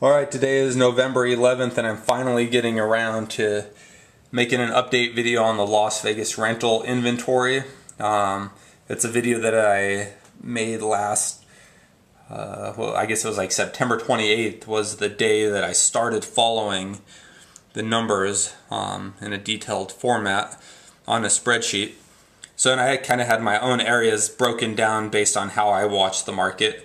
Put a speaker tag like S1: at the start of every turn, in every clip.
S1: Alright, today is November 11th and I'm finally getting around to making an update video on the Las Vegas rental inventory. It's a video that I made last, well, I guess it was like September 28th was the day that I started following the numbers in a detailed format on a spreadsheet. So and I kind of had my own areas broken down based on how I watched the market.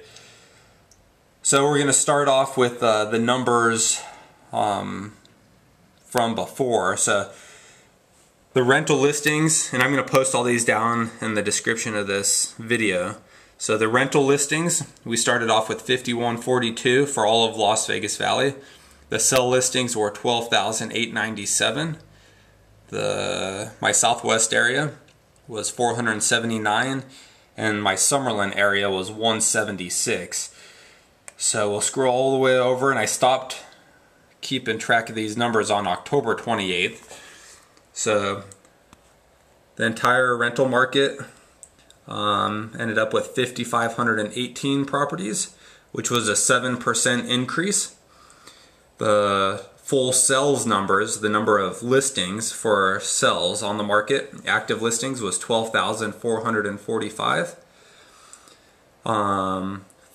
S1: So we're going to start off with the numbers from before. So the rental listings, and I'm going to post all these down in the description of this video. So the rental listings, we started off with 5142 for all of Las Vegas Valley. The sell listings were 12,897. My Southwest area was 479, and my Summerlin area was 176. So we'll scroll all the way over, and I stopped keeping track of these numbers on October 28th. So the entire rental market ended up with 5,518 properties, which was a 7% increase. The full sales numbers, the number of listings for sales on the market, active listings, was 12,445.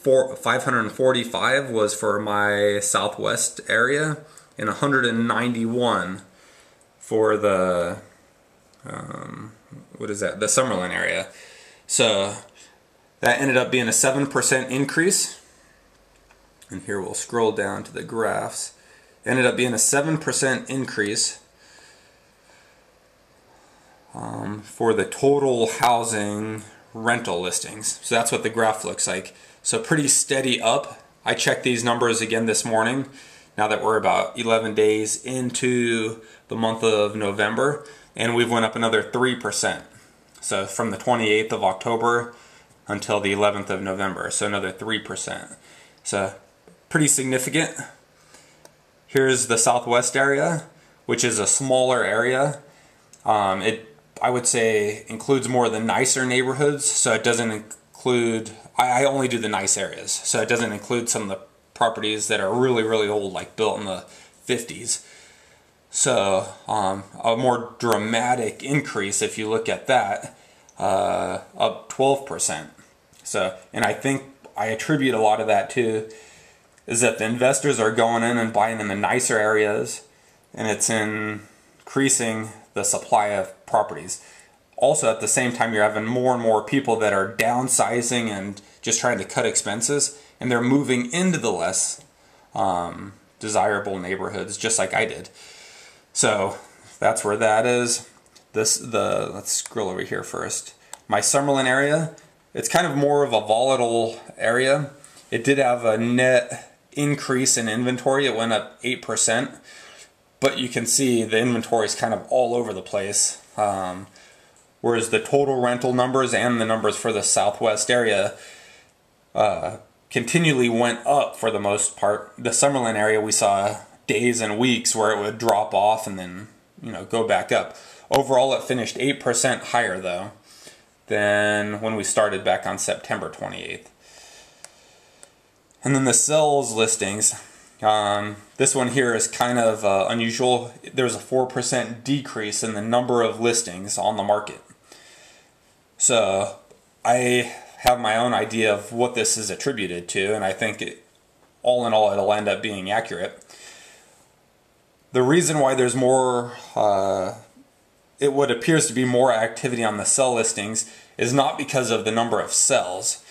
S1: 545 was for my Southwest area, and 191 for the the Summerlin area. So that ended up being a 7% increase. And here we'll scroll down to the graphs. It ended up being a 7% increase for the total housing rental listings. So that's what the graph looks like. So pretty steady up. I checked these numbers again this morning, now that we're about 11 days into the month of November, and we've went up another 3%. So from the 28th of October until the 11th of November, so another 3%. So pretty significant. Here's the Southwest area, which is a smaller area. I would say includes more of the nicer neighborhoods, so it doesn't include, I only do the nice areas, so it doesn't include some of the properties that are really, really old, like built in the 50s. So a more dramatic increase if you look at that, up 12%. So, and I think I attribute a lot of that to is that the investors are going in and buying in the nicer areas, and it's increasing the supply of properties. Also, at the same time, you're having more and more people that are downsizing and just trying to cut expenses, and they're moving into the less desirable neighborhoods, just like I did. So that's where that is. Let's scroll over here first. My Summerlin area, it's kind of more of a volatile area. It did have a net increase in inventory. It went up 8%. But you can see the inventory is kind of all over the place. Whereas the total rental numbers and the numbers for the Southwest area continually went up for the most part. The Summerlin area, we saw days and weeks where it would drop off and then go back up. Overall, it finished 8% higher though than when we started back on September 28th. And then the sales listings. This one here is kind of unusual. There's a 4% decrease in the number of listings on the market. So I have my own idea of what this is attributed to, and I think all in all it'll end up being accurate. The reason why there's more, what appears to be more activity on the sell listings is not because of the number of sells.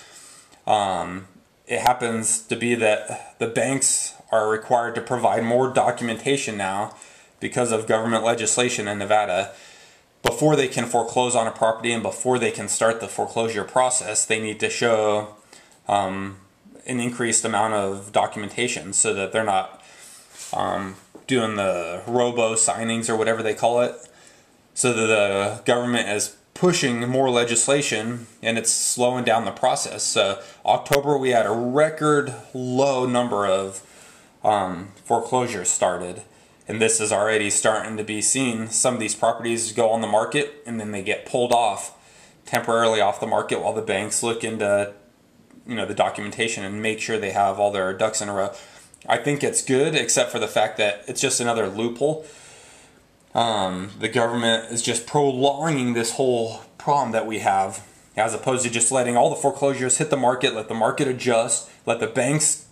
S1: It happens to be that the banks are required to provide more documentation now because of government legislation in Nevada. Before they can foreclose on a property and before they can start the foreclosure process, they need to show an increased amount of documentation so that they're not doing the robo signings or whatever they call it. So that the government is pushing more legislation and it's slowing down the process. So October we had a record low number of foreclosures started, and this is already starting to be seen. Some of these properties go on the market and then they get pulled off temporarily off the market while the banks look into the documentation and make sure they have all their ducks in a row. I think it's good, except for the fact that it's just another loophole. The government is just prolonging this whole problem that we have, as opposed to just letting all the foreclosures hit the market, let the market adjust, let the banks,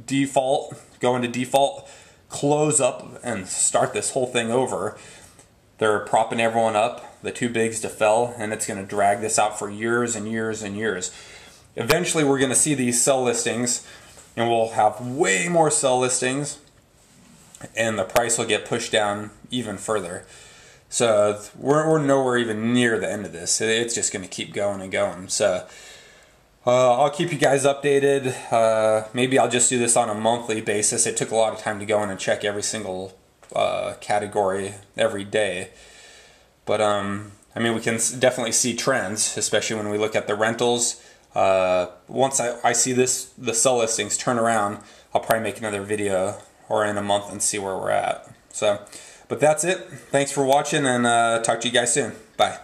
S1: default, go into default, close up, and start this whole thing over. They're propping everyone up, the too bigs to fail, and it's going to drag this out for years and years and years. Eventually, we're going to see these sell listings, and we'll have way more sell listings, and the price will get pushed down even further. So we're nowhere even near the end of this. It's just going to keep going and going. So I'll keep you guys updated. Maybe I'll just do this on a monthly basis. It took a lot of time to go in and check every single category every day. But I mean, we can definitely see trends, especially when we look at the rentals. Once I see the sell listings turn around, I'll probably make another video or in a month and see where we're at. So, but that's it. Thanks for watching, and talk to you guys soon. Bye.